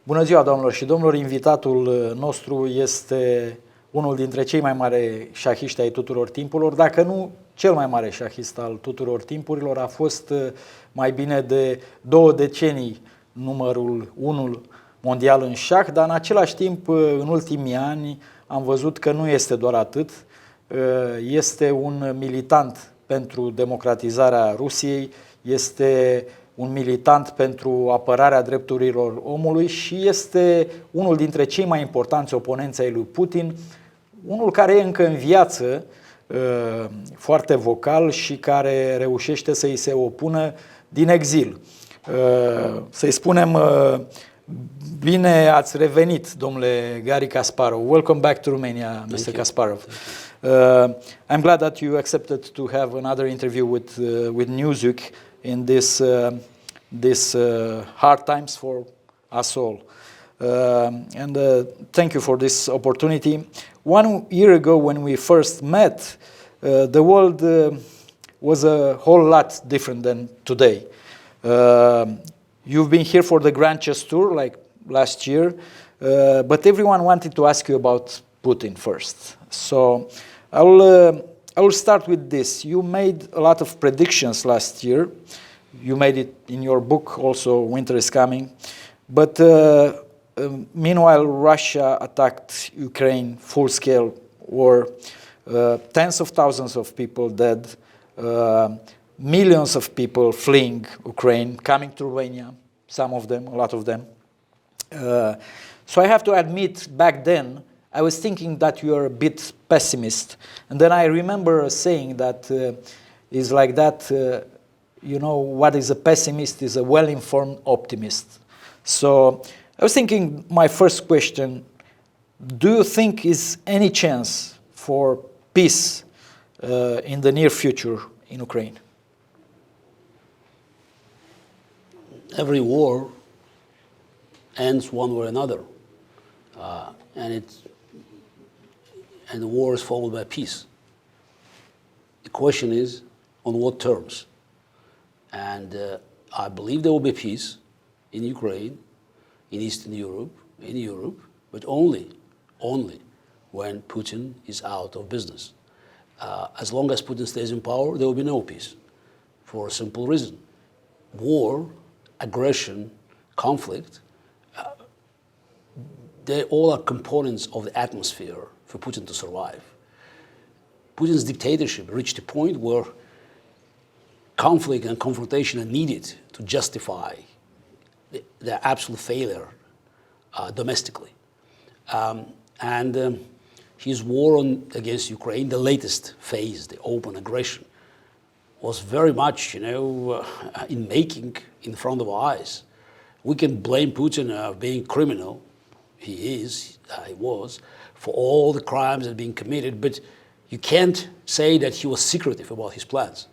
Bună ziua, doamnelor și domnilor! Invitatul nostru este unul dintre cei mai mari șahiști ai tuturor timpurilor, dacă nu cel mai mare șahist al tuturor timpurilor. A fost mai bine de 2 decenii numărul 1 mondial în șah, dar în același timp, în ultimii ani, am văzut că nu este doar atât. Este un militant pentru democratizarea Rusiei, este un militant pentru apărarea drepturilor omului și este unul dintre cei mai importanți oponenți ai lui Putin, unul care e încă în viață, foarte vocal și care reușește să-i se opună din exil. Să-i spunem, bine ați revenit, domnule Garry Kasparov. Welcome back to Romania, Mr. Kasparov. I'm glad that you accepted to have another interview with Newsweek in this hard times for us all. And thank you for this opportunity. 1 year ago, when we first met, the world was a whole lot different than today. You've been here for the Grand Chess Tour, like last year, but everyone wanted to ask you about Putin first. So I will start with this. You made a lot of predictions last year. You made it in your book also, Winter is Coming. But meanwhile, Russia attacked Ukraine, full-scale war, tens of thousands of people dead, millions of people fleeing Ukraine, coming to Romania, some of them, a lot of them. So I have to admit, back then, I was thinking that you are a bit pessimist. And then I remember saying that it's like that, you know, what is a pessimist is a well-informed optimist. So I was thinking, my first question, do you think is any chance for peace in the near future in Ukraine? Every war ends one way or another, and the war is followed by peace. The question is, on what terms? And I believe there will be peace in Ukraine, in Eastern Europe, in Europe, but only when Putin is out of business. As long as Putin stays in power, there will be no peace, for a simple reason. War, aggression, conflict, they all are components of the atmosphere for Putin to survive. Putin's dictatorship reached a point where conflict and confrontation are needed to justify their absolute failure domestically. His war against Ukraine, the latest phase, the open aggression, was very much, in making in front of our eyes. We can blame Putin of being criminal. He was, for all the crimes that are being committed, but you can't say that he was secretive about his plans.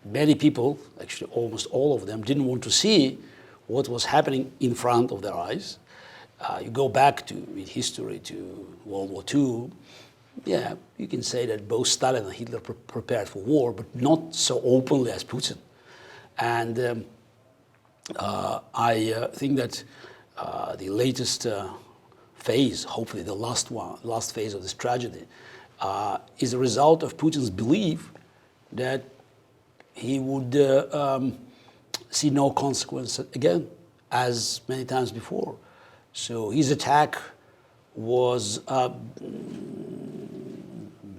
Many people, actually almost all of them, didn't want to see what was happening in front of their eyes. You go back in history to World War II, yeah, you can say that both Stalin and Hitler prepared for war, but not so openly as Putin. And I think that the latest phase, hopefully the last phase of this tragedy, is a result of Putin's belief that he would see no consequence again, as many times before. So his attack was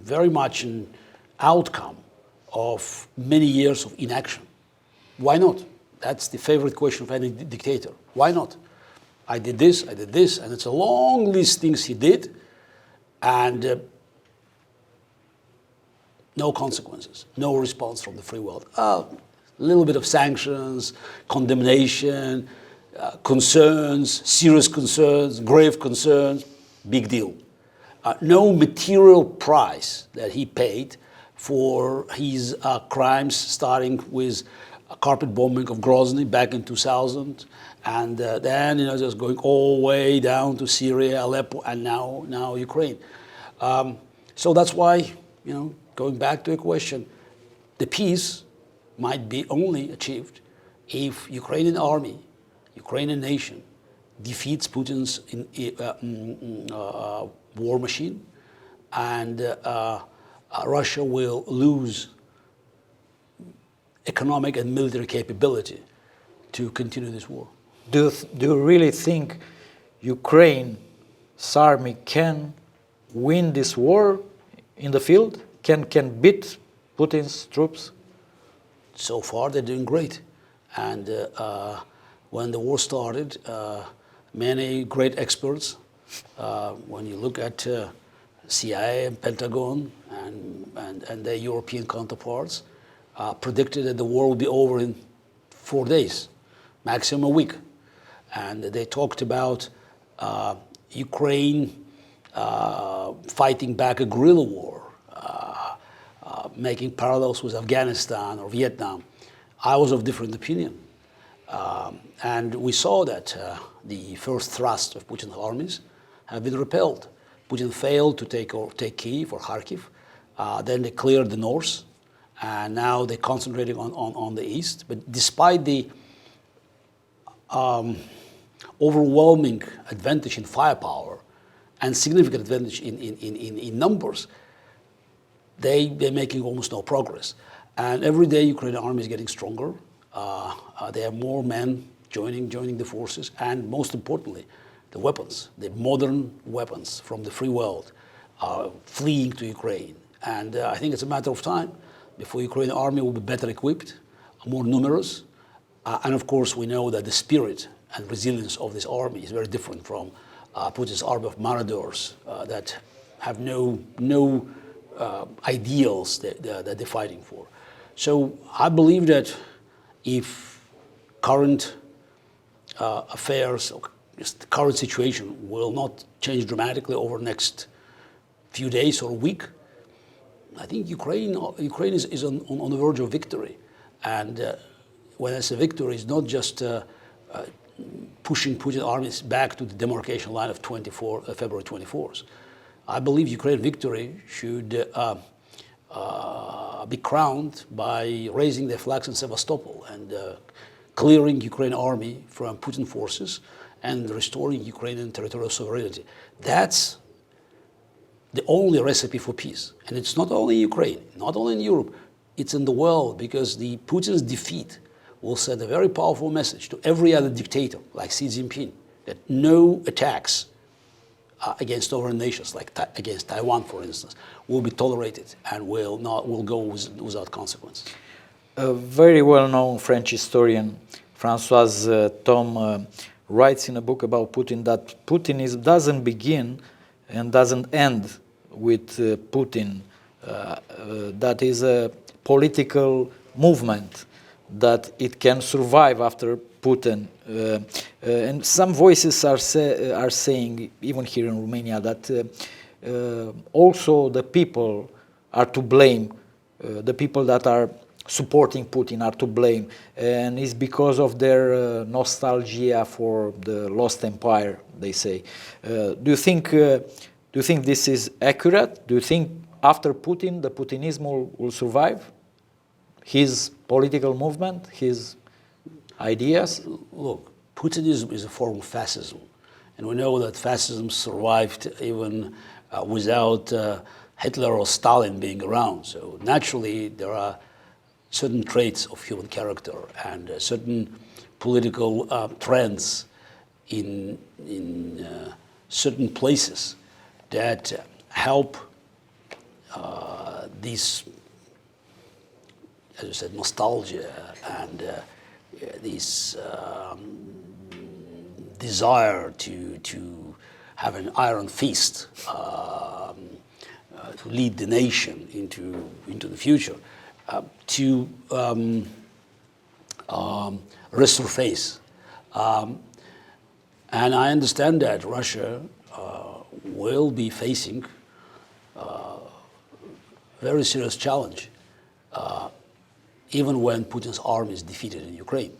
very much an outcome of many years of inaction. Why not? That's the favorite question of any dictator. Why not? I did this, and it's a long list of things he did, and no consequences, no response from the free world. A little bit of sanctions, condemnation, concerns, serious concerns, grave concerns, big deal. No material price that he paid for his crimes, starting with a carpet bombing of Grozny back in 2000, and then just going all the way down to Syria, Aleppo, and now Ukraine. So that's why, going back to your question, the peace might be only achieved if Ukrainian army, Ukrainian nation, defeats Putin's war machine, and Russia will lose economic and military capability to continue this war. Do you really think Ukraine's army can win this war in the field? Can beat Putin's troops? So far, they're doing great. And when the war started, many great experts, when you look at CIA and Pentagon and their European counterparts, predicted that the war would be over in 4 days, maximum a week. And they talked about Ukraine fighting back a guerrilla war, making parallels with Afghanistan or Vietnam. I was of different opinion. And we saw that the first thrust of Putin's armies have been repelled. Putin failed to take Kyiv or Kharkiv. Then they cleared the north, and now they're concentrating on the east. But despite the overwhelming advantage in firepower and significant advantage in numbers, they're making almost no progress. And every day Ukrainian army is getting stronger. There are more men joining the forces, and most importantly, the weapons, the modern weapons from the free world are fleeing to Ukraine. And I think it's a matter of time before Ukrainian army will be better equipped, more numerous. And of course, we know that the spirit and resilience of this army is very different from Putin's army of marauders that have no ideals that they're fighting for. So I believe that if current affairs, or just the current situation will not change dramatically over the next few days or a week, I think Ukraine is on the verge of victory. And when I say victory, it's not just pushing Putin armies back to the demarcation line of February 24th. I believe Ukraine victory should be crowned by raising their flags in Sevastopol and clearing Ukrainian army from Putin forces and restoring Ukrainian territorial sovereignty. That's the only recipe for peace. And it's not only in Ukraine, not only in Europe, it's in the world, because the Putin's defeat will send a very powerful message to every other dictator, like Xi Jinping, that no attacks against sovereign nations, like against Taiwan, for instance, will be tolerated and will go without consequence. A very well-known French historian, François Thom, writes in a book about Putin that Putinism doesn't begin and doesn't end with Putin. That is a political movement, that it can survive after Putin. And some voices are saying, even here in Romania, that also the people are to blame. The people that are supporting Putin are to blame, and it's because of their nostalgia for the lost empire, they say. Do you think this is accurate? Do you think after Putin, the Putinism will survive? His political movement, his ideas? Look, Putinism is a form of fascism. And we know that fascism survived even without Hitler or Stalin being around. So naturally, there are certain traits of human character and certain political trends in certain places that help this, as you said, nostalgia and this desire to have an iron fist, to lead the nation into the future, to resurface. And I understand that Russia will be facing a very serious challenge, even when Putin's army is defeated in Ukraine.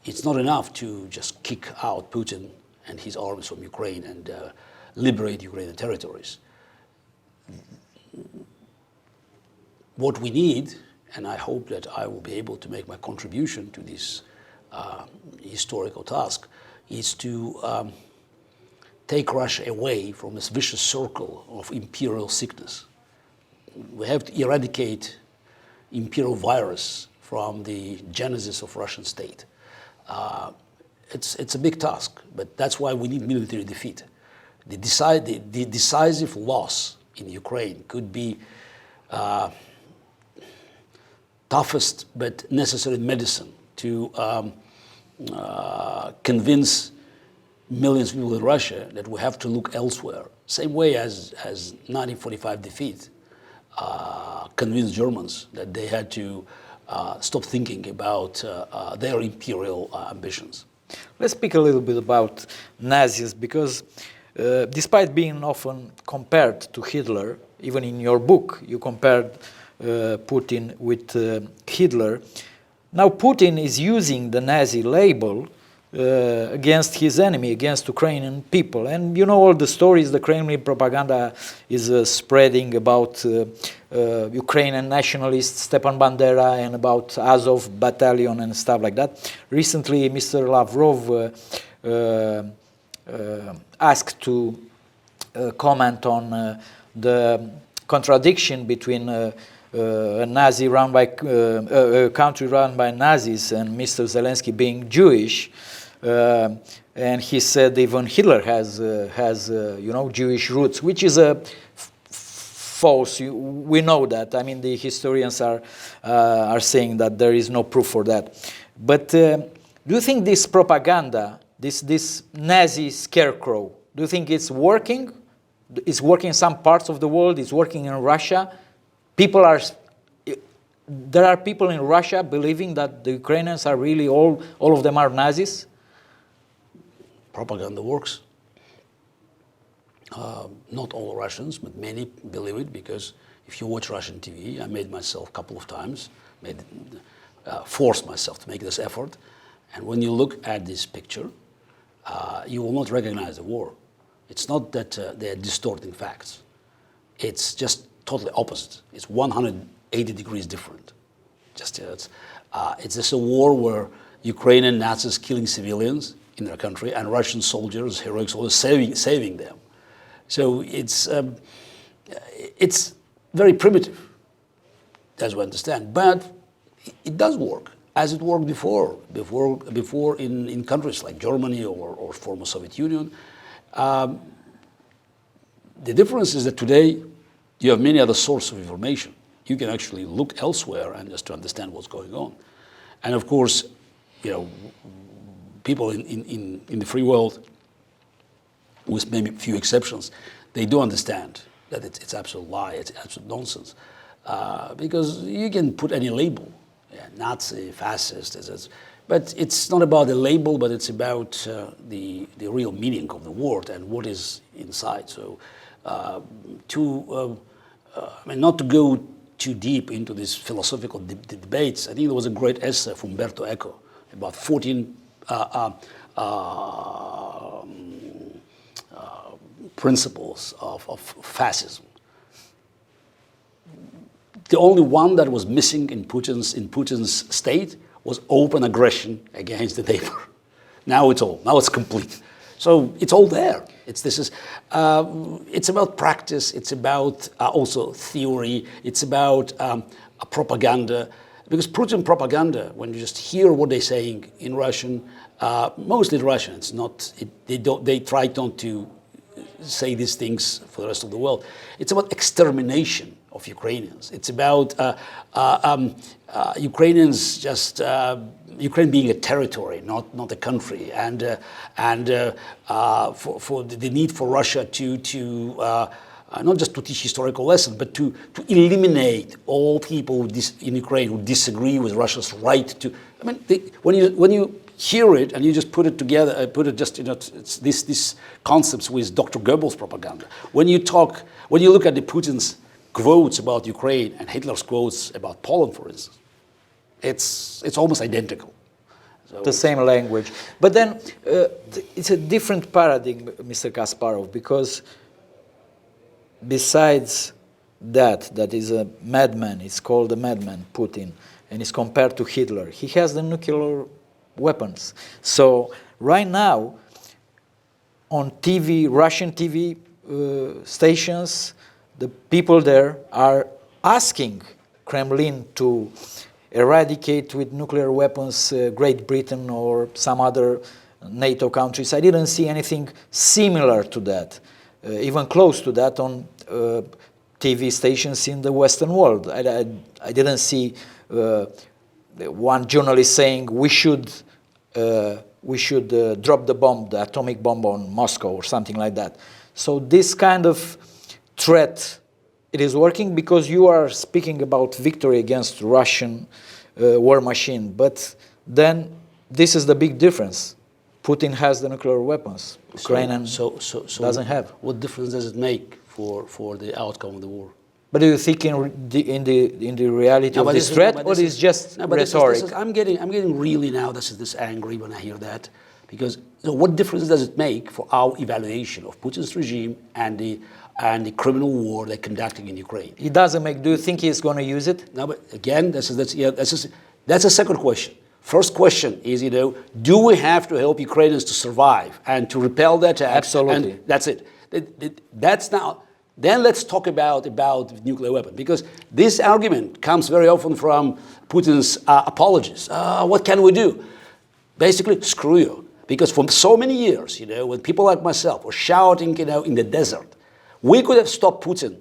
It's not enough to just kick out Putin and his armies from Ukraine and liberate Ukrainian territories. What we need, and I hope that I will be able to make my contribution to this historical task, is to take Russia away from this vicious circle of imperial sickness. We have to eradicate imperial virus from the genesis of Russian state. It's a big task, but that's why we need military defeat. The decisive loss in Ukraine could be toughest but necessary medicine to convince millions of people in Russia that we have to look elsewhere. Same way as 1945 defeat convinced Germans that they had to stop thinking about their imperial ambitions. Let's speak a little bit about Nazis, because despite being often compared to Hitler, even in your book you compared Putin with Hitler. Now Putin is using the Nazi label against his enemy, against Ukrainian people. And you know all the stories the Kremlin propaganda is spreading about Ukrainian nationalists, Stepan Bandera, and about Azov battalion and stuff like that. Recently, Mr. Lavrov asked to comment on the contradiction between a Nazi run by a country run by Nazis and Mr. Zelensky being Jewish. And he said even Hitler has Jewish roots, which is a false. We know that. I mean, the historians are saying that there is no proof for that. But do you think this propaganda, this Nazi scarecrow, do you think it's working? It's working in some parts of the world. It's working in Russia. There are people in Russia believing that the Ukrainians are really all of them are Nazis. Propaganda works. Not all Russians, but many believe it, because if you watch Russian TV, I made myself a couple of times, forced myself to make this effort, and when you look at this picture, you will not recognize the war. It's not that they're distorting facts. It's just totally opposite. It's 180 degrees different. It's just a war where Ukrainian Nazis killing civilians in their country and Russian soldiers, heroic soldiers, saving them. So it's very primitive, as we understand, but it does work, as it worked before in countries like Germany or former Soviet Union. The difference is that today you have many other sources of information. You can actually look elsewhere and just to understand what's going on. And of course, people in the free world, with maybe a few exceptions, they do understand that it's absolute lie, it's absolute nonsense. Because you can put any label, Nazi, fascist, but it's not about the label, but it's about the real meaning of the word and what is inside. So not to go too deep into these philosophical debates, I think there was a great essay from Umberto Eco about 14 principles of fascism. The only one that was missing in Putin's state was open aggression against the neighbor. Now it's complete. So it's all there. It's about practice. It's about also theory. It's about propaganda. Because Putin propaganda, when you just hear what they're saying in Russian, mostly Russian, it's not. They try not to say these things for the rest of the world. It's about extermination of Ukrainians. It's about Ukrainians Ukraine being a territory, not a country, and for the need for Russia to not just to teach historical lessons, but to eliminate all people in Ukraine who disagree with Russia's right to. I mean, when you hear it and you just put it together, it's these concepts with Dr. Goebbels' propaganda. When you look at the Putin's quotes about Ukraine and Hitler's quotes about Poland, for instance, it's almost identical. So the same language. But then it's a different paradigm, Mr. Kasparov, because besides that is a madman, it's called a madman, Putin, and is compared to Hitler. He has the nuclear weapons. So right now, on TV, Russian TV stations, the people there are asking Kremlin to eradicate with nuclear weapons Great Britain or some other NATO countries. I didn't see anything similar to that, even close to that on TV stations in the Western world. I didn't see one journalist saying we should drop the bomb, the atomic bomb on Moscow or something like that. So this kind of threat, it is working because you are speaking about victory against Russian war machine. But then this is the big difference. Putin has the nuclear weapons. Ukraine doesn't have. What difference does it make for the outcome of the war? But do you think in the reality of this threat, or is just rhetoric? I'm getting really now this angry when I hear that, because what difference does it make for our evaluation of Putin's regime and the criminal war they're conducting in Ukraine? It doesn't make. Do you think he's going to use it? No, but again, that's a second question. First question is, do we have to help Ukrainians to survive and to repel the attacks? Absolutely. And that's it. That's now. Then let's talk about nuclear weapon, because this argument comes very often from Putin's apologists. What can we do? Basically, screw you. Because for so many years, when people like myself were shouting, in the desert, we could have stopped Putin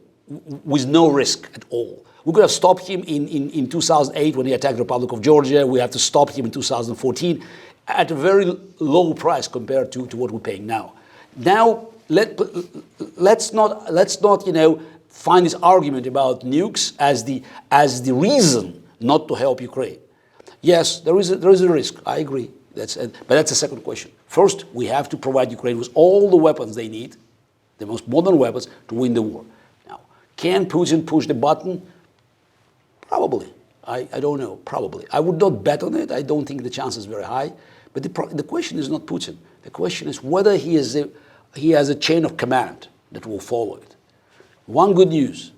with no risk at all. We could have stopped him in 2008 when he attacked the Republic of Georgia. We have to stop him in 2014 at a very low price compared to what we're paying now. Now, let's not find this argument about nukes as the reason not to help Ukraine. Yes, there is a risk. I agree. But that's the second question. First, we have to provide Ukraine with all the weapons they need, the most modern weapons, to win the war. Now, can Putin push the button? Probably. I don't know. Probably. I would not bet on it. I don't think the chance is very high. But the question is not Putin. The question is whether he has a chain of command that will follow it. One good news,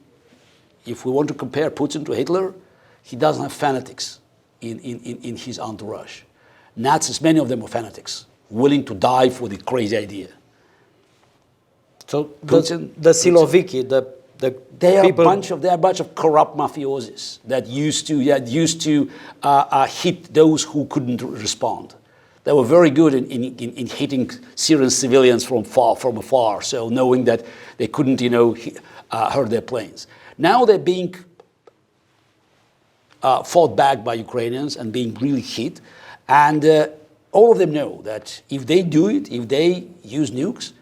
if we want to compare Putin to Hitler, he doesn't have fanatics in his entourage. Nazis, many of them are fanatics, willing to die for the crazy idea. So Putin, the Siloviki, they are a bunch of corrupt mafiosis that used to hit those who couldn't respond. They were very good in hitting Syrian civilians from afar, so knowing that they couldn't, hurt their planes. Now they're being fought back by Ukrainians and being really hit. And all of them know that if they do it, if they use nukes,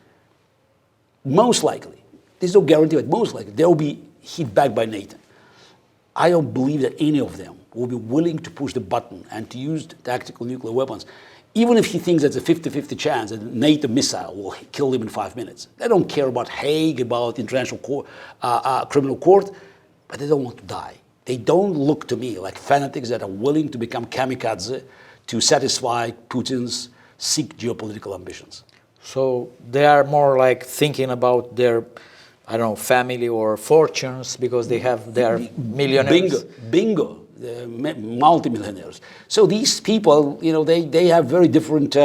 most likely, there's no guarantee, but most likely, they'll be hit back by NATO. I don't believe that any of them will be willing to push the button and to use tactical nuclear weapons, even if he thinks there's a 50-50 chance that a NATO missile will kill him in 5 minutes. They don't care about Hague, about International Criminal Court, but they don't want to die. They don't look to me like fanatics that are willing to become kamikaze to satisfy Putin's sick geopolitical ambitions. So they are more like thinking about their, family or fortunes because they are millionaires. Bingo. Multimillionaires. So these people, they have very different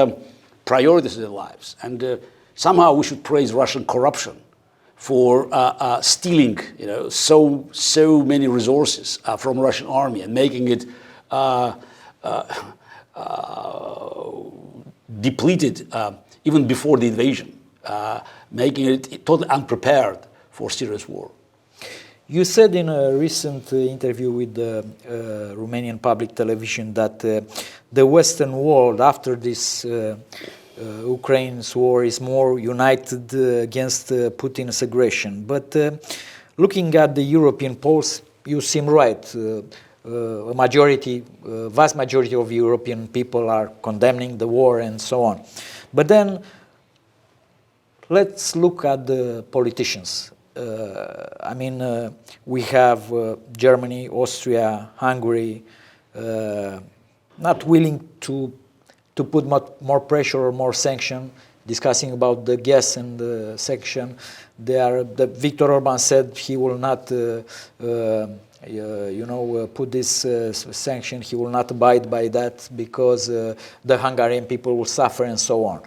priorities in their lives. And somehow we should praise Russian corruption for stealing, so many resources from Russian army and making it depleted even before the invasion, making it totally unprepared for serious war. You said in a recent interview with the Romanian public television that the Western world, after this Ukraine's war, is more united against Putin's aggression. But looking at the European polls, you seem right. Vast majority of European people are condemning the war and so on. But then let's look at the politicians. We have Germany, Austria, Hungary, not willing to put more pressure or more sanction, discussing about the gas and the sanction. Viktor Orban said he will not put this sanction, he will not abide by that because the Hungarian people will suffer and so on.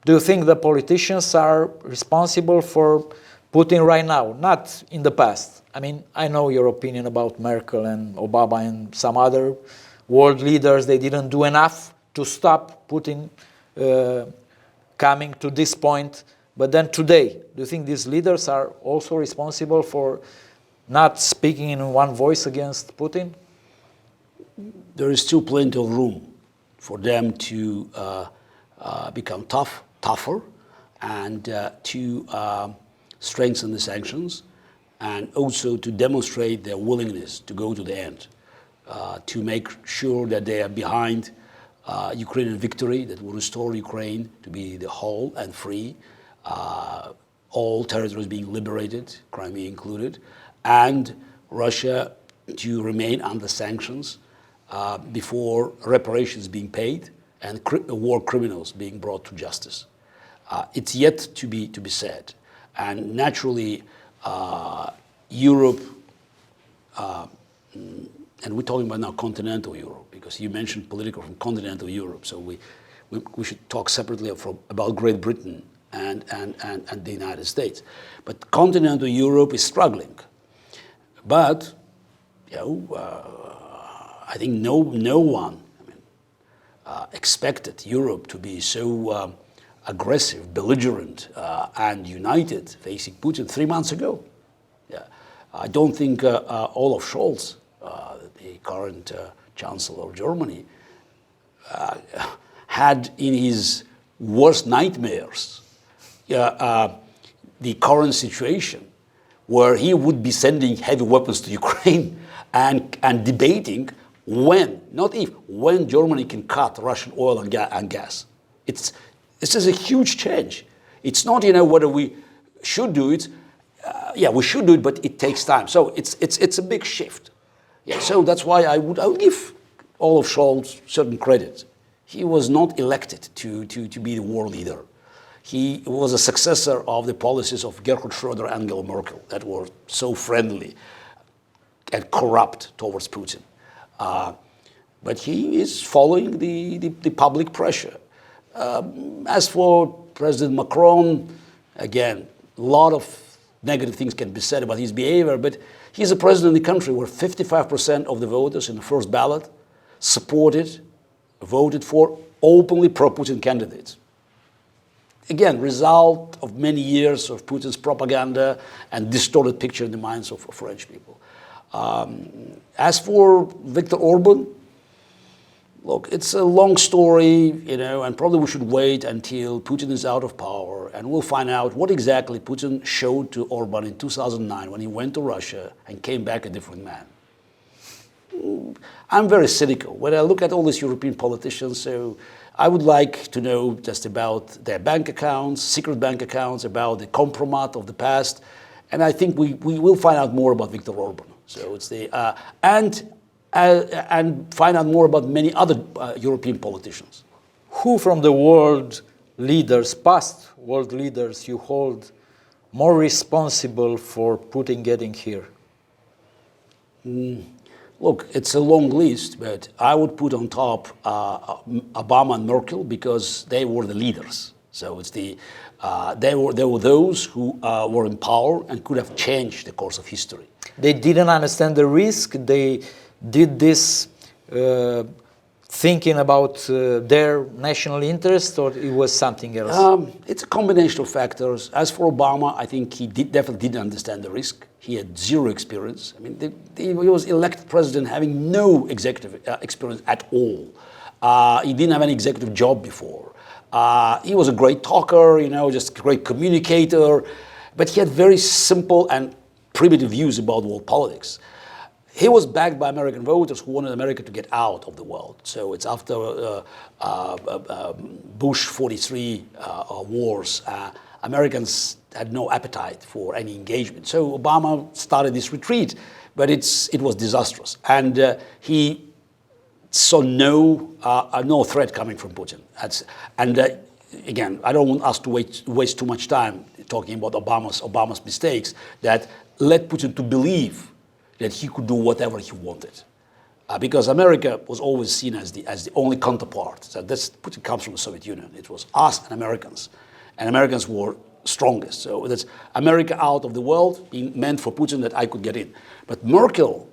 Do you think the politicians are responsible for Putin right now, not in the past? I mean, I know your opinion about Merkel and Obama and some other world leaders. They didn't do enough to stop Putin coming to this point. But then today, do you think these leaders are also responsible for not speaking in one voice against Putin? There is still plenty of room for them to become tougher and to strengthen the sanctions, and also to demonstrate their willingness to go to the end, to make sure that they are behind Ukrainian victory that will restore Ukraine to be the whole and free, all territories being liberated, Crimea included, and Russia to remain under sanctions before reparations being paid and war criminals being brought to justice. It's yet to be said. And naturally, Europe, and we're talking about now continental Europe, because you mentioned political from continental Europe, so we should talk separately about Great Britain and the United States. But continental Europe is struggling. But I think no one expected Europe to be so aggressive, belligerent, and united facing Putin 3 months ago. Yeah. I don't think Olaf Scholz, the current Chancellor of Germany, had in his worst nightmares the current situation where he would be sending heavy weapons to Ukraine and debating when, not if, when Germany can cut Russian oil and gas. This is a huge change. It's not, whether we should do it. Yeah, we should do it, but it takes time. So it's a big shift. Yeah, so that's why I would give Olaf Scholz certain credit. He was not elected to be the world leader. He was a successor of the policies of Gerhard Schröder and Angela Merkel that were so friendly and corrupt towards Putin. But he is following the public pressure. As for President Macron, again, a lot of negative things can be said about his behavior, but he's a president in the country where 55% of the voters in the first ballot voted for openly pro-Putin candidates. Again, result of many years of Putin's propaganda and distorted picture in the minds of French people. As for Viktor Orban, look, it's a long story, and probably we should wait until Putin is out of power, and we'll find out what exactly Putin showed to Orban in 2009 when he went to Russia and came back a different man. I'm very cynical. When I look at all these European politicians, so I would like to know just about their bank accounts, secret bank accounts, about the compromat of the past, and I think we will find out more about Viktor Orban. So it's and find out more about many other European politicians. Who from the world leaders, past world leaders, you hold more responsible for Putin getting here? Look, it's a long list, but I would put on top Obama and Merkel because they were the leaders. So it's they were those who were in power and could have changed the course of history. They didn't understand the risk. They did this thinking about their national interest, or it was something else? It's a combination of factors. As for Obama, I think he definitely didn't understand the risk. He had zero experience. I mean, he was elected president having no executive experience at all. He didn't have any executive job before. He was a great talker, just a great communicator, but he had very simple and primitive views about world politics. He was backed by American voters who wanted America to get out of the world. So it's after Bush 43 wars, Americans had no appetite for any engagement. So Obama started this retreat, but it was disastrous. And he saw no threat coming from Putin. Again, I don't want us to waste too much time. talking about Obama's mistakes, that led Putin to believe that he could do whatever he wanted. Because America was always seen as the only counterpart. So Putin comes from the Soviet Union. It was us and Americans were strongest. So that's America out of the world being meant for Putin that I could get in. But Merkel,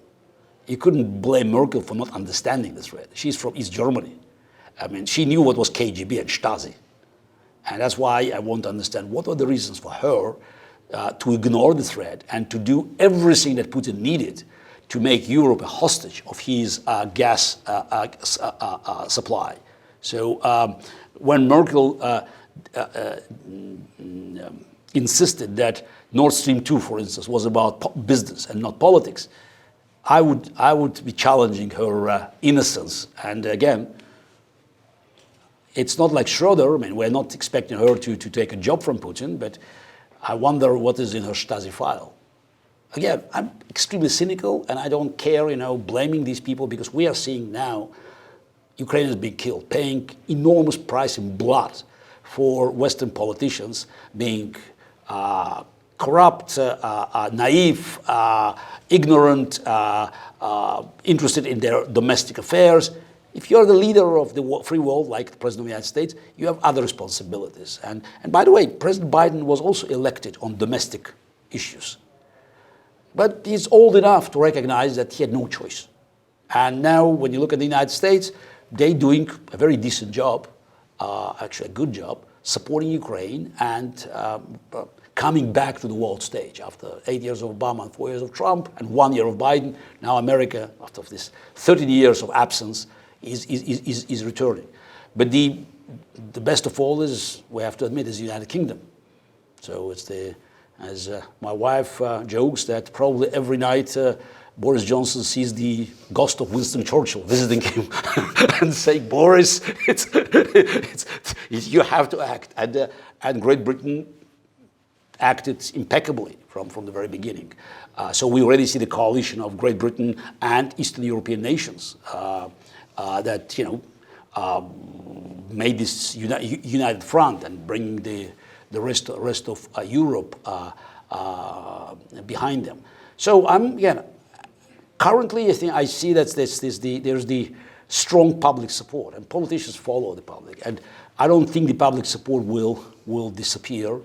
you couldn't blame Merkel for not understanding the threat. She's from East Germany. I mean, she knew what was KGB and Stasi. And that's why I want to understand what are the reasons for her to ignore the threat and to do everything that Putin needed to make Europe a hostage of his gas supply. So when Merkel insisted that Nord Stream 2, for instance, was about business and not politics, I would be challenging her innocence. And again, it's not like Schroeder. I mean, we're not expecting her to take a job from Putin, but I wonder what is in her Stasi file. Again, I'm extremely cynical, and I don't care, blaming these people, because we are seeing now Ukrainians being killed, paying enormous price in blood for Western politicians being corrupt, naive, ignorant, interested in their domestic affairs. If you're the leader of the free world, like the President of the United States, you have other responsibilities. And by the way, President Biden was also elected on domestic issues. But he's old enough to recognize that he had no choice. And now when you look at the United States, they're doing a very decent job, actually a good job, supporting Ukraine and coming back to the world stage after 8 years of Obama and 4 years of Trump and 1 year of Biden. Now America, after this 13 years of absence, is returning. But the best of all is, we have to admit, is the United Kingdom. So it's as my wife jokes, that probably every night Boris Johnson sees the ghost of Winston Churchill visiting him and saying, Boris, you have to act. And Great Britain acted impeccably from the very beginning. So we already see the coalition of Great Britain and Eastern European nations that made this united front and bring the rest of Europe behind them. So currently I see that there's the strong public support, and politicians follow the public. And I don't think the public support will disappear,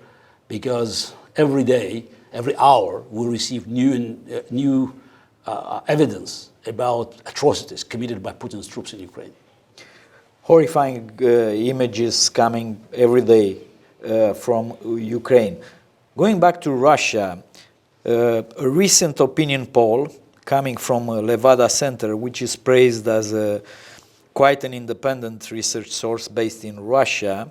because every day, every hour, we receive new evidence about atrocities committed by Putin's troops in Ukraine. Horrifying images coming every day from Ukraine. Going back to Russia, a recent opinion poll coming from Levada Center, which is praised as quite an independent research source based in Russia,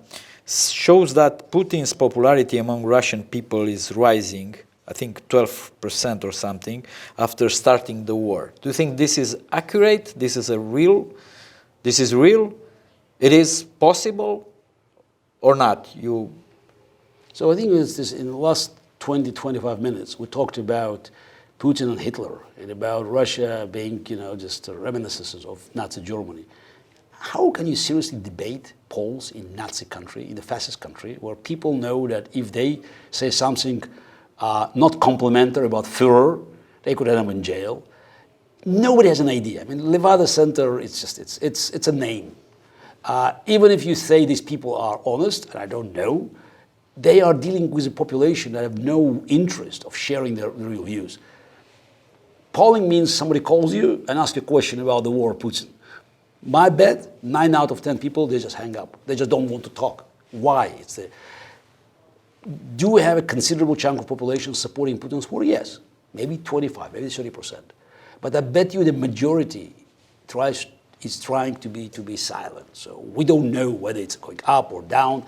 shows that Putin's popularity among Russian people is rising, I think 12% or something, after starting the war. Do you think this is accurate? This is real? It is possible or not? So I think in the last 20, 25 minutes, we talked about Putin and Hitler and about Russia being, just reminiscences of Nazi Germany. How can you seriously debate polls in Nazi country, in the fascist country, where people know that if they say something not complimentary about Führer, they could end up in jail? Nobody has an idea. I mean, Levada Center, it's a name. Even if you say these people are honest, and I don't know, they are dealing with a population that have no interest of sharing their real views. Polling means somebody calls you and asks you a question about the war of Putin. My bet, 9 out of 10 people, they just hang up. They just don't want to talk. Why? Do we have a considerable chunk of population supporting Putin's war? Yes. Maybe 25, maybe 30%. But I bet you the majority is trying to be silent. So we don't know whether it's going up or down.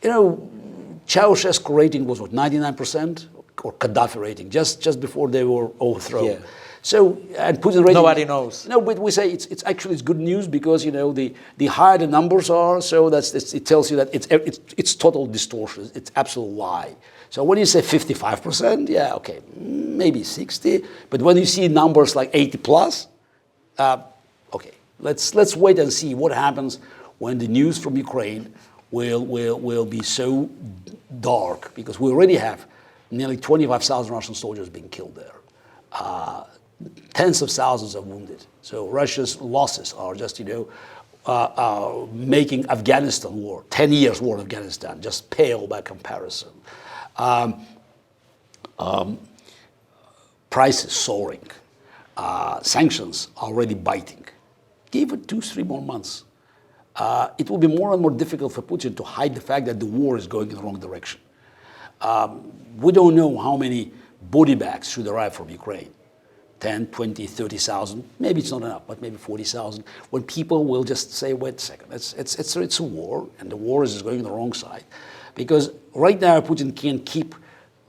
Ceausescu rating was 99%, or Gaddafi rating, just before they were overthrown. Yeah. So, and Putin rating, nobody knows. No, but we say it's actually good news, because the higher the numbers are, so it tells you that it's total distortion. It's absolute lie. So when you say 55%, yeah, okay, maybe 60. But when you see numbers like 80 plus, okay, let's wait and see what happens when the news from Ukraine will be so dark, because we already have nearly 25,000 Russian soldiers being killed there. Tens of thousands are wounded. So Russia's losses are just, making Afghanistan war, 10 years war in Afghanistan, just pale by comparison. Prices soaring. Sanctions already biting. Give it 2-3 more months. It will be more and more difficult for Putin to hide the fact that the war is going in the wrong direction. We don't know how many body bags should arrive from Ukraine. 10, 20, 30,000. Maybe it's not enough, but maybe 40,000. When people will just say, wait a second, it's a war, and the war is going on the wrong side. Because right now Putin can keep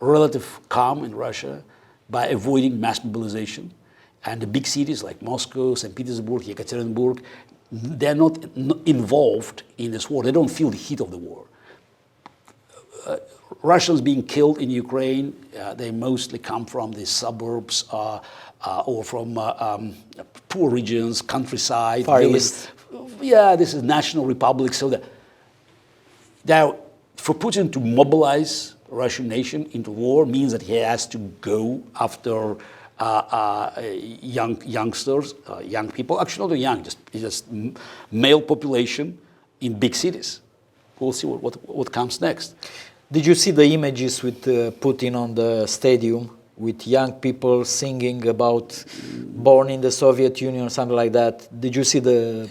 relative calm in Russia by avoiding mass mobilization. And the big cities like Moscow, St. Petersburg, Yekaterinburg, they're not involved in this war. They don't feel the heat of the war. Russians being killed in Ukraine, they mostly come from the suburbs or from poor regions, countryside. Far East. Yeah, this is national republic. So now, for Putin to mobilize the Russian nation into war means that he has to go after youngsters, young people. Actually, not young, just male population in big cities. We'll see what comes next. Did you see the images with Putin on the stadium with young people singing about born in the Soviet Union or something like that? Did you see the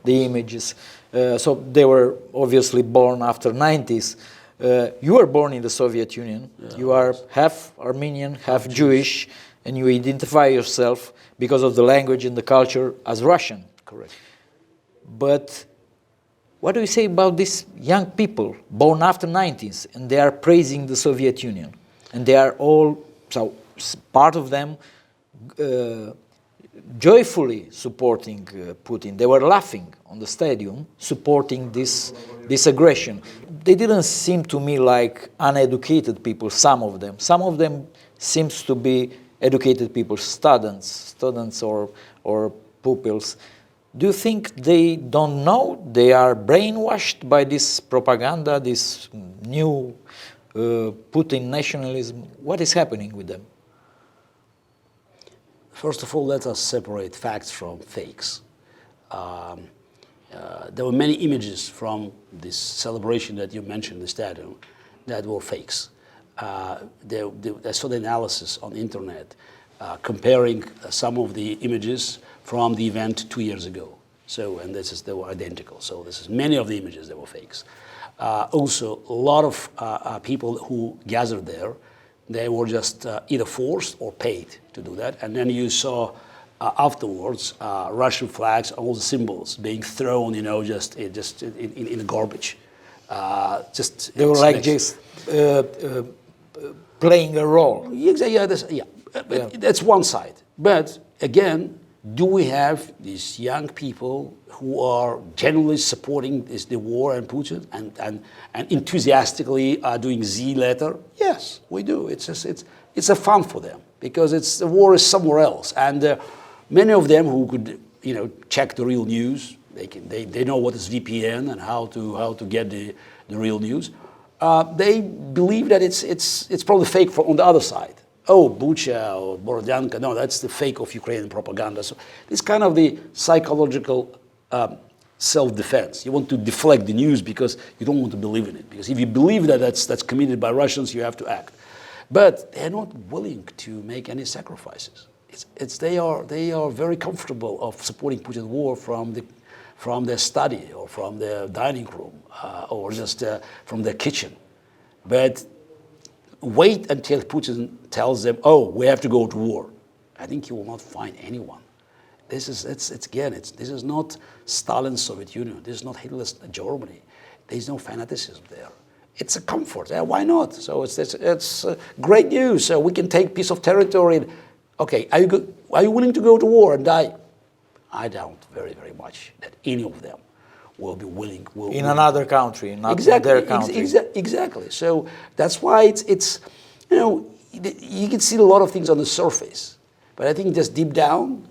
images? So they were obviously born after 90s. You were born in the Soviet Union. Yeah, you are half Armenian, half Jewish, and you identify yourself because of the language and the culture as Russian. Correct. But what do you say about these young people born after 90s, and they are praising the Soviet Union, and they are all, so part of them joyfully supporting Putin. They were laughing on the stadium, supporting this aggression. They didn't seem to me like uneducated people, some of them. Some of them seems to be educated people, students or pupils. Do you think they don't know? They are brainwashed by this propaganda, this new Putin nationalism? What is happening with them? First of all, let us separate facts from fakes. There were many images from this celebration that you mentioned in the stadium that were fakes. I saw the analysis on the internet comparing some of the images from the event 2 years ago. And they were identical. So many of the images that were fakes. Also, a lot of people who gathered there, they were just either forced or paid to do that. And then you saw afterwards Russian flags, all the symbols being thrown, just in the garbage. They were like just playing a role. Yeah, that's one side. But again, do we have these young people who are generally supporting the war and Putin and enthusiastically doing Z letter? Yes, we do. It's a fun for them because the war is somewhere else, and many of them who could check the real news, they know what is VPN and how to get the real news. They believe that it's probably fake on the other side. Oh, Bucha or Borodyanka, no, that's the fake of Ukrainian propaganda. So it's kind of the psychological self-defense. You want to deflect the news because you don't want to believe in it. Because if you believe that that's committed by Russians, you have to act. But they're not willing to make any sacrifices. They are very comfortable of supporting Putin's war from their study or from their dining room or just from their kitchen. But wait until Putin tells them, oh, we have to go to war. I think you will not find anyone. This is not Stalin's Soviet Union. This is not Hitler's Germany. There is no fanaticism there. It's a comfort. Yeah, why not? So it's great news. So we can take a piece of territory. Okay, are you willing to go to war and die? I doubt very, very much that any of them will be willing. In another country, not in their country. Exactly. So that's why it's you can see a lot of things on the surface, but I think just deep down,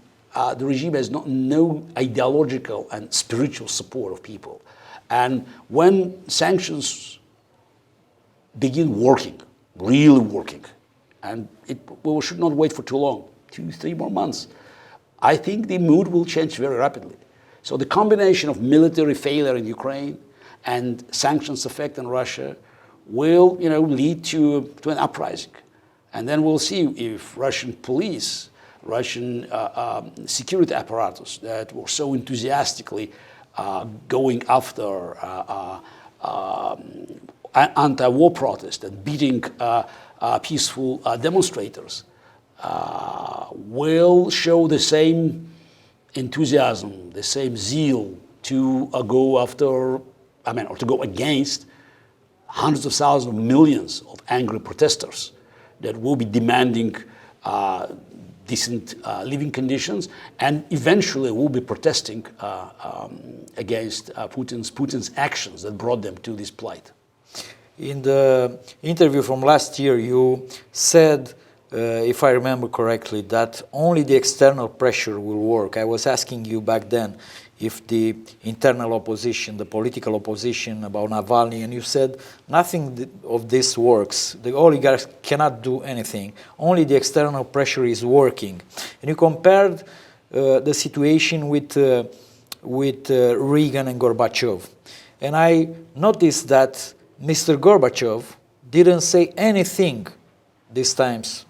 the regime has no ideological and spiritual support of people. And when sanctions begin working, really working, and we should not wait for too long, 2-3 more months, I think the mood will change very rapidly. So the combination of military failure in Ukraine and sanctions effect on Russia will, lead to an uprising. And then we'll see if Russian police, Russian security apparatus that were so enthusiastically going after anti-war protests and beating peaceful demonstrators will show the same enthusiasm, the same zeal to go after, or to go against hundreds of thousands of millions of angry protesters that will be demanding decent living conditions, and eventually will be protesting against Putin's actions that brought them to this plight. In the interview from last year, you said, if I remember correctly, that only the external pressure will work. I was asking you back then if the internal opposition, the political opposition about Navalny, and you said nothing of this works. The oligarchs cannot do anything. Only the external pressure is working. And you compared the situation with Reagan and Gorbachev. And I noticed that Mr. Gorbachev didn't say anything these times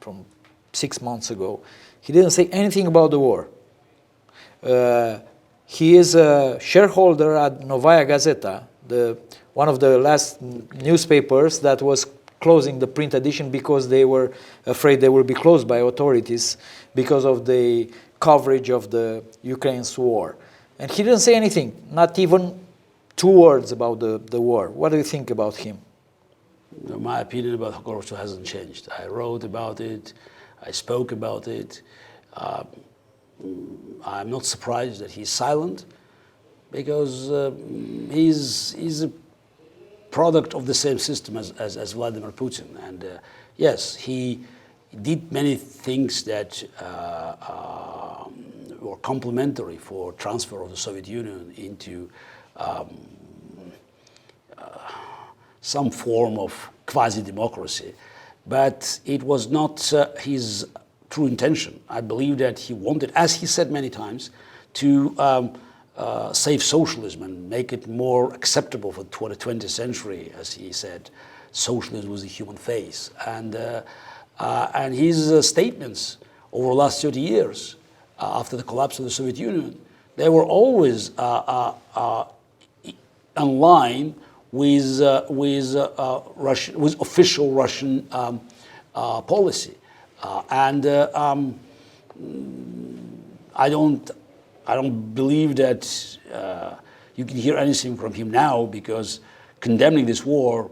from 6 months ago. He didn't say anything about the war. He is a shareholder at Novaya Gazeta, one of the last newspapers that was closing the print edition because they were afraid they will be closed by authorities because of the coverage of the Ukraine's war. And he didn't say anything, not even 2 words about the war. What do you think about him? My opinion about Gorbachev hasn't changed. I wrote about it, I spoke about it. I'm not surprised that he's silent, because he's a product of the same system as Vladimir Putin. And yes, he did many things that were complementary for transfer of the Soviet Union into some form of quasi-democracy. But it was not his true intention. I believe that he wanted, as he said many times, to save socialism and make it more acceptable for the 20th century. As he said, socialism was the human face. And his statements over the last 30 years, after the collapse of the Soviet Union, they were always in line with official Russian policy. I don't believe that you can hear anything from him now, because condemning this war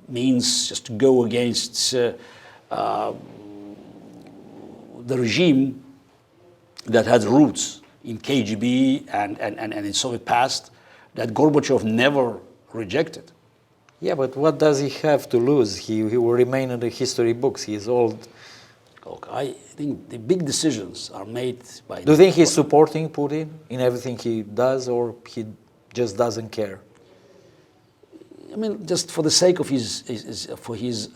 means just to go against the regime that has roots in KGB and in Soviet past that Gorbachev never rejected. Yeah, but what does he have to lose? He will remain in the history books. He is old. Look, I think the big decisions are made by... Do you think he's supporting Putin in everything he does, or he just doesn't care? I mean, just for the sake of his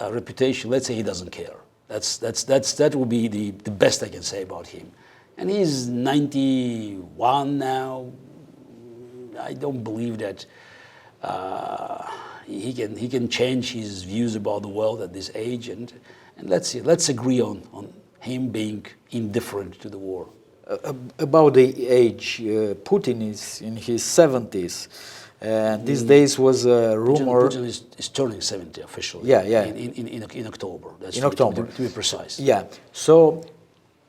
reputation, let's say he doesn't care. That would be the best I can say about him. And he's 91 now. I don't believe that he can change his views about the world at this age. And let's see. Let's agree on him being indifferent to the war. About the age, Putin is in his 70s. And these days was a rumor. Putin is turning 70 officially. Yeah, yeah. In October. That's in October. To be precise. Yeah. So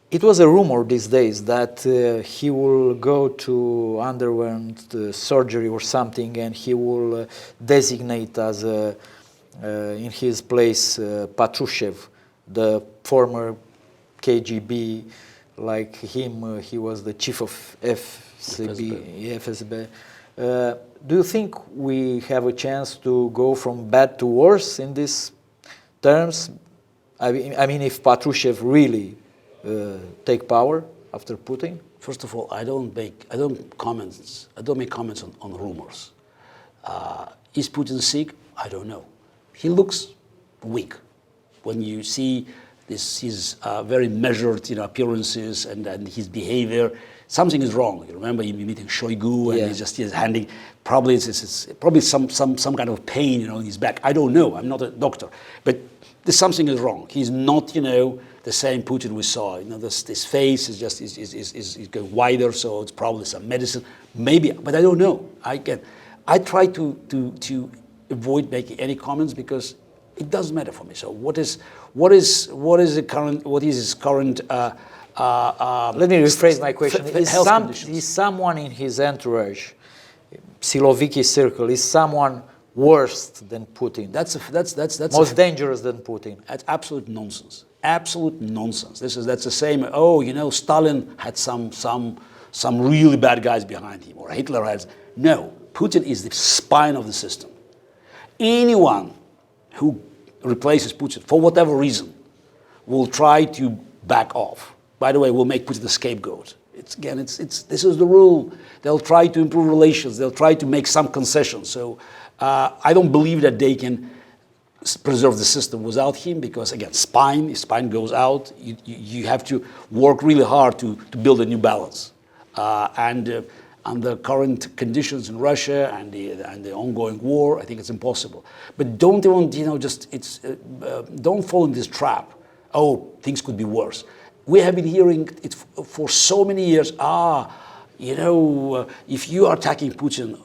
it was a rumor these days that he will go to underwent surgery or something, and he will designate as in his place Patrushev, the former KGB, like him. He was the chief of FSB. Do you think we have a chance to go from bad to worse in these terms? I mean, if Patrushev really take power? after Putin? First of all, I don't make comments on rumors. Is Putin sick? I don't know. He looks weak. When you see his very measured, appearances and his behavior, something is wrong. You remember him meeting Shoigu, and he's handing. Probably it's probably some kind of pain, in his back. I don't know. I'm not a doctor, but there's something is wrong. He's not, the same Putin we saw. This face is going wider, so it's probably some medicine, maybe, but I don't know. I try to avoid making any comments because it doesn't matter for me. So what is his current? Let me rephrase my question. Is someone in his entourage, Siloviki circle, is someone worse than Putin? That's most dangerous than Putin. That's absolute nonsense. Absolute nonsense. That's the same. Oh, Stalin had some really bad guys behind him, or Hitler has. No, Putin is the spine of the system. Anyone who replaces Putin for whatever reason will try to back off. By the way, we'll make Putin the scapegoat. This is the rule. They'll try to improve relations. They'll try to make some concessions. So I don't believe that they can preserve the system without him because, again, his spine goes out. You have to work really hard to build a new balance. And under current conditions in Russia and the ongoing war, I think it's impossible. But don't even, don't fall in this trap. Oh, things could be worse. We have been hearing it for so many years. If you are attacking Putin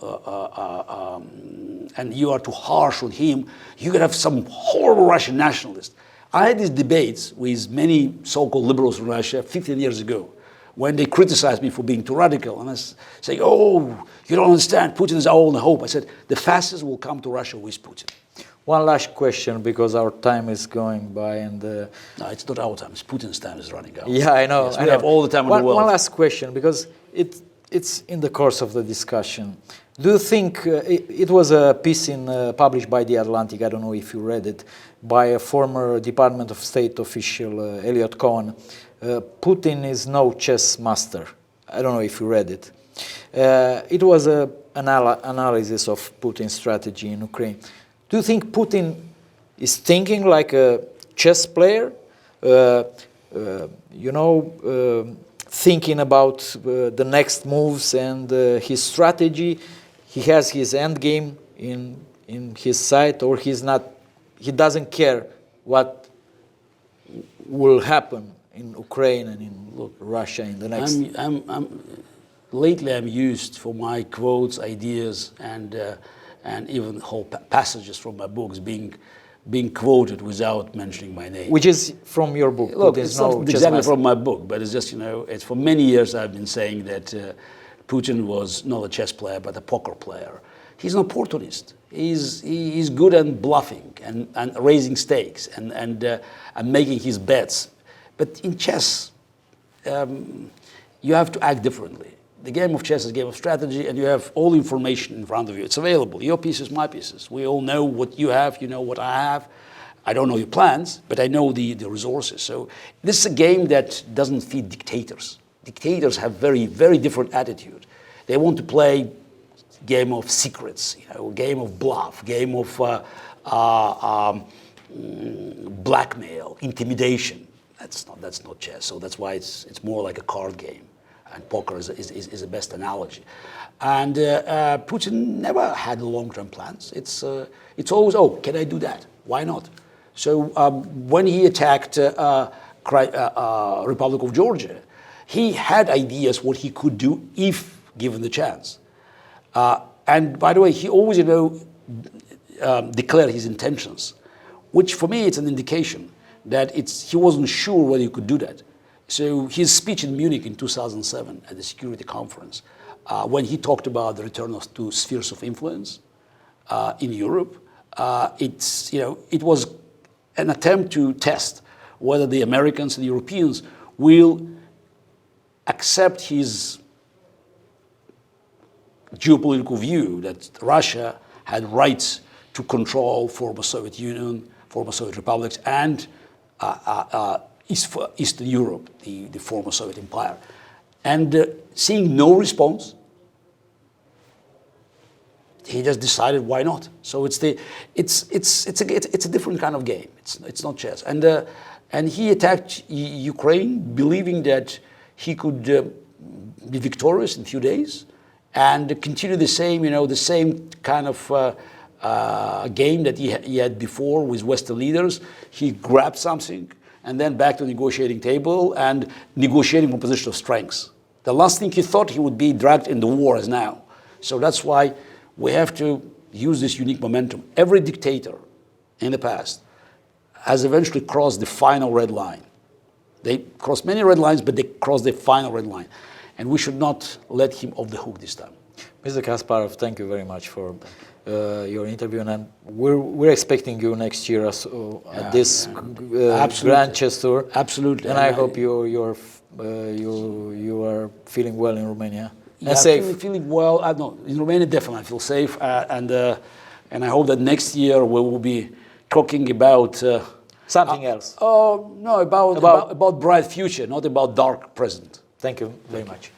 and you are too harsh on him, you could have some horrible Russian nationalist. I had these debates with many so-called liberals in Russia 15 years ago, when they criticized me for being too radical. And I was saying, you don't understand, Putin is our only hope. I said, the fascists will come to Russia with Putin. One last question, because our time is going by, and no, it's not our time. It's Putin's time is running out. Yeah, I know. Yes, we have all the time in the world. One last question, because it's in the course of the discussion. Do you think it was a piece published by The Atlantic? I don't know if you read it, by a former Department of State official, Elliot Cohen. Putin is no chess master. I don't know if you read it. It was an analysis of Putin's strategy in Ukraine. Do you think Putin is thinking like a chess player? Thinking about the next moves and his strategy? He has his end game in his sight, or he doesn't care what will happen in Ukraine and in Russia in the next. Lately, I'm used for my quotes, ideas, and even whole passages from my books being quoted without mentioning my name. Which is from your book. Look, it's not exactly from my book, but it's just, it's for many years I've been saying that Putin was not a chess player, but a poker player. He's an opportunist. He's good at bluffing and raising stakes and making his bets. But in chess, you have to act differently. The game of chess is a game of strategy, and you have all information in front of you. It's available. Your pieces, my pieces. We all know what you have. You know what I have. I don't know your plans, but I know the resources. So this is a game that doesn't feed dictators. Dictators have very, very different attitude. They want to play game of secrets, game of bluff, game of blackmail, intimidation. That's not chess. So that's why it's more like a card game. And poker is the best analogy. And Putin never had long-term plans. It's always, can I do that? Why not? So when he attacked Republic of Georgia, he had ideas what he could do if given the chance. And by the way, he always, declared his intentions, which for me it's an indication that he wasn't sure whether he could do that. So his speech in Munich in 2007 at the Security Conference, when he talked about the return to spheres of influence in Europe, it was an attempt to test whether the Americans and the Europeans will accept his geopolitical view that Russia had rights to control former Soviet Union, former Soviet republics, and Eastern Europe, the former Soviet Empire. And seeing no response, he just decided why not. So it's a different kind of game. It's not chess. And he attacked Ukraine, believing that he could be victorious in a few days and continue the same, the same kind of game that he had before with Western leaders. He grabbed something and then back to the negotiating table and negotiating from a position of strength. The last thing he thought, he would be dragged in the war as now. So that's why we have to use this unique momentum. Every dictator in the past has eventually crossed the final red line. They crossed many red lines, but they crossed the final red line. And we should not let him off the hook this time. Mr. Kasparov, thank you very much for your interview, and we're expecting you next year at this Grand Chess Tour. Absolutely, and I hope you are feeling well in Romania and safe. Feeling well. No, in Romania definitely I feel safe, and I hope that next year we will be talking about something else. No, about bright future, not about dark present. Thank you very much.